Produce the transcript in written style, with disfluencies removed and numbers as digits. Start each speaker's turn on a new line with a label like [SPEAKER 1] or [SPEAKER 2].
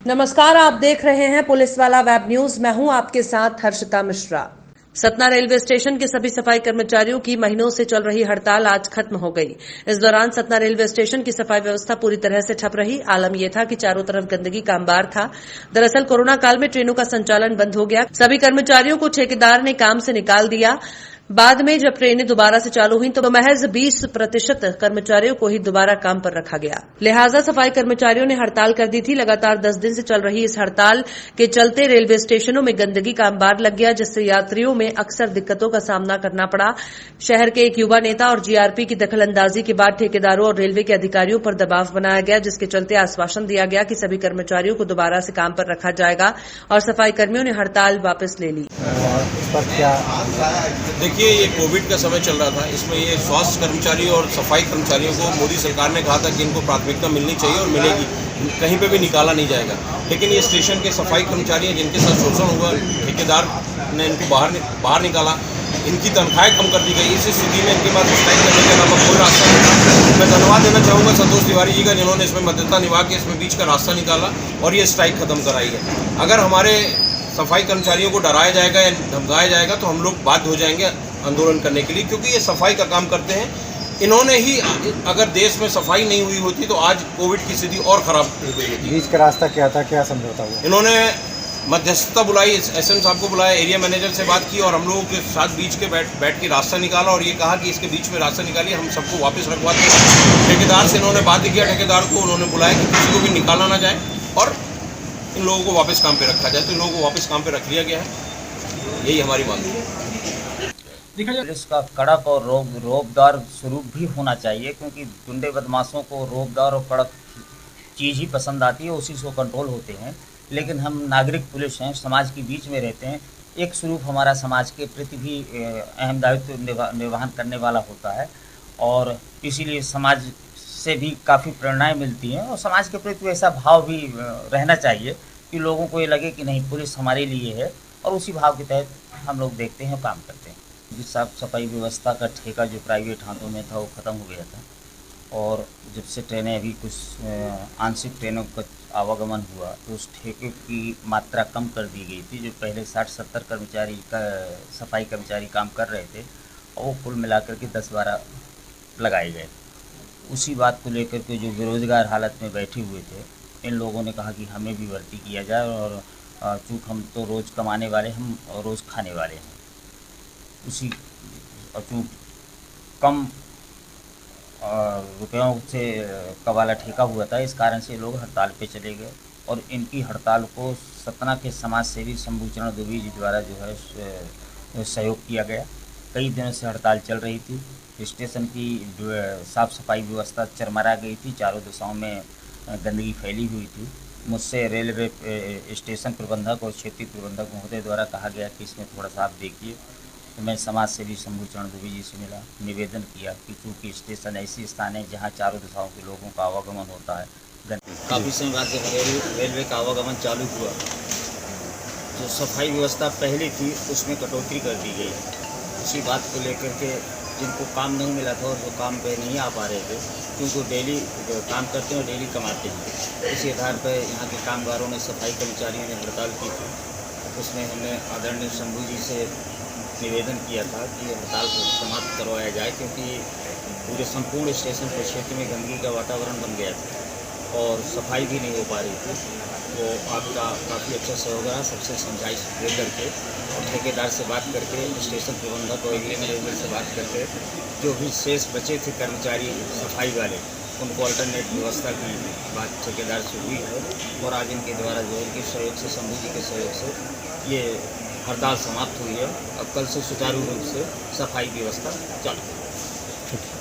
[SPEAKER 1] नमस्कार, आप देख रहे हैं पुलिस वाला वेब न्यूज। मैं हूं आपके साथ हर्षिता मिश्रा। सतना रेलवे स्टेशन के सभी सफाई कर्मचारियों की महीनों से चल रही हड़ताल आज खत्म हो गई। इस दौरान सतना रेलवे स्टेशन की सफाई व्यवस्था पूरी तरह से ठप रही। आलम यह था कि चारों तरफ गंदगी का अंबार था। दरअसल कोरोना काल में ट्रेनों का संचालन बंद हो गया। सभी कर्मचारियों को ठेकेदार ने काम से निकाल दिया। बाद में जब ट्रेनें दोबारा से चालू हुई तो महज 20% कर्मचारियों को ही दोबारा काम पर रखा गया। लिहाजा सफाई कर्मचारियों ने हड़ताल कर दी थी। लगातार 10 दिन से चल रही इस हड़ताल के चलते रेलवे स्टेशनों में गंदगी का अंबार लग गया, जिससे यात्रियों में अक्सर दिक्कतों का सामना करना पड़ा। शहर के एक युवा नेता और जीआरपी की दखलंदाजी के बाद ठेकेदारों और रेलवे के अधिकारियों पर दबाव बनाया गया, जिसके चलते आश्वासन दिया गया कि सभी कर्मचारियों को दोबारा से काम पर रखा जाएगा और सफाई कर्मियों ने हड़ताल वापस ले ली।
[SPEAKER 2] देखिए, ये कोविड का समय चल रहा था। इसमें ये स्वास्थ्य कर्मचारियों और सफाई कर्मचारियों को मोदी सरकार ने कहा था कि इनको प्राथमिकता मिलनी चाहिए और मिलेगी, कहीं पे भी निकाला नहीं जाएगा। लेकिन ये स्टेशन के सफाई कर्मचारी हैं जिनके साथ शोषण हुआ, ठेकेदार ने इनको बाहर निकाला, इनकी तनख्वाहें कम कर दी गई। इस स्थिति में इनके पास स्ट्राइक करने के अलावा कोई रास्ता नहीं। मैं धन्यवाद देना चाहूँगा संतोष तिवारी जी का, जिन्होंने इसमें मध्यस्थता निभा के इसमें बीच का रास्ता निकाला और ये स्ट्राइक खत्म कराई है। अगर हमारे सफाई कर्मचारियों को डराया जाएगा या धमकाया जाएगा तो हम लोग बाध्य हो जाएंगे आंदोलन करने के लिए, क्योंकि ये सफाई का काम करते हैं। इन्होंने ही, अगर देश में सफाई नहीं हुई होती तो आज कोविड की स्थिति और खराब हो गई होती।
[SPEAKER 3] बीच का रास्ता क्या था, क्या समझौता हुआ?
[SPEAKER 2] इन्होंने मध्यस्थता बुलाई, एसएम साहब को बुलाया, एरिया मैनेजर से बात की और हम लोगों के साथ बीच के बैठ के रास्ता निकाला और ये कहा कि इसके बीच में रास्ता निकालिए, हम सबको वापस रखवाते हैं। ठेकेदार से इन्होंने बात किया, ठेकेदार को उन्होंने बुलाया कि किसी को भी निकाला ना जाए और इन लोगों को वापस काम पे रखा जाए। तो इन लोगों को वापस काम पे रख लिया गया है, यही हमारी मांग है।
[SPEAKER 4] पुलिस का कड़क और रोबदार स्वरूप भी होना चाहिए, क्योंकि गुंडे बदमाशों को रोबदार और कड़क चीज़ ही पसंद आती है, उसी से कंट्रोल होते हैं। लेकिन हम नागरिक पुलिस हैं, समाज के बीच में रहते हैं। एक स्वरूप हमारा समाज के प्रति भी अहम दायित्व निर्वहन करने वाला होता है और इसीलिए समाज से भी काफ़ी प्रेरणाएं मिलती हैं और समाज के प्रति ऐसा भाव भी रहना चाहिए कि लोगों को ये लगे कि नहीं, पुलिस हमारे लिए है, और उसी भाव के तहत हम लोग देखते हैं, काम करते हैं। साफ सफाई व्यवस्था का ठेका जो प्राइवेट हाथों में था वो ख़त्म हो गया था और जब से ट्रेनें अभी कुछ आंशिक ट्रेनों का आवागमन हुआ तो उस ठेके की मात्रा कम कर दी गई थी। जो पहले 60-70 कर्मचारी का सफाई कर्मचारी काम कर रहे थे और वो कुल मिलाकर के 10-12 लगाए गए। उसी बात को लेकर के जो बेरोज़गार हालत में बैठे हुए थे, इन लोगों ने कहा कि हमें भी भर्ती किया जाए और चूँकि हम तो रोज़ कमाने वाले, हम रोज़ खाने वाले हैं, उसी चूँकि कम रुपयों से का वाला ठेका हुआ था, इस कारण से लोग हड़ताल पे चले गए और इनकी हड़ताल को सतना के समाज सेवी शंभूचरण दुबे जी द्वारा जो है सहयोग किया गया। कई दिनों से हड़ताल चल रही थी। स्टेशन की साफ़ सफाई व्यवस्था चरमरा गई थी, चारों दिशाओं में गंदगी फैली हुई थी। मुझसे रेलवे स्टेशन प्रबंधक और क्षेत्रीय प्रबंधक महोदय द्वारा कहा गया कि इसमें थोड़ा सा आप देखिए। तो मैं समाज सेवी शंभूचरण दुबे जी से मिला, निवेदन किया कि चूँकि स्टेशन ऐसी स्थान है जहाँ चारों दिशाओं के लोगों का आवागमन होता है। काफ़ी समय बाद जब रेलवे का आवागमन चालू हुआ, जो सफाई व्यवस्था पहले थी उसमें कटौती कर दी गई। उसी बात को लेकर के जिनको काम नहीं मिला था और जो काम पे नहीं आ पा रहे थे, क्योंकि डेली काम करते हैं और डेली कमाते हैं, इसी आधार पर यहाँ के कामगारों ने, सफाई कर्मचारियों ने हड़ताल की थी। उसमें हमने आदरणीय शंभू जी से निवेदन किया था कि हड़ताल को समाप्त करवाया जाए, क्योंकि पूरे संपूर्ण स्टेशन के क्षेत्र में गंदगी का वातावरण बन गया था और सफाई भी नहीं हो पा रही थी। तो आपका काफ़ी अच्छा सहयोग रहा, सबसे समझाइश दे करके और ठेकेदार से बात करके, स्टेशन प्रबंधक और एरिया मैनेजर से बात करके जो भी शेष बचे थे कर्मचारी सफाई वाले, उनको अल्टरनेट व्यवस्था की बात ठेकेदार से हुई है और आज इनके द्वारा जो इनके सहयोग से, शंभू जी के सहयोग से ये हड़ताल समाप्त हुई है। अब कल से सुचारू रूप से सफाई व्यवस्था चालू है।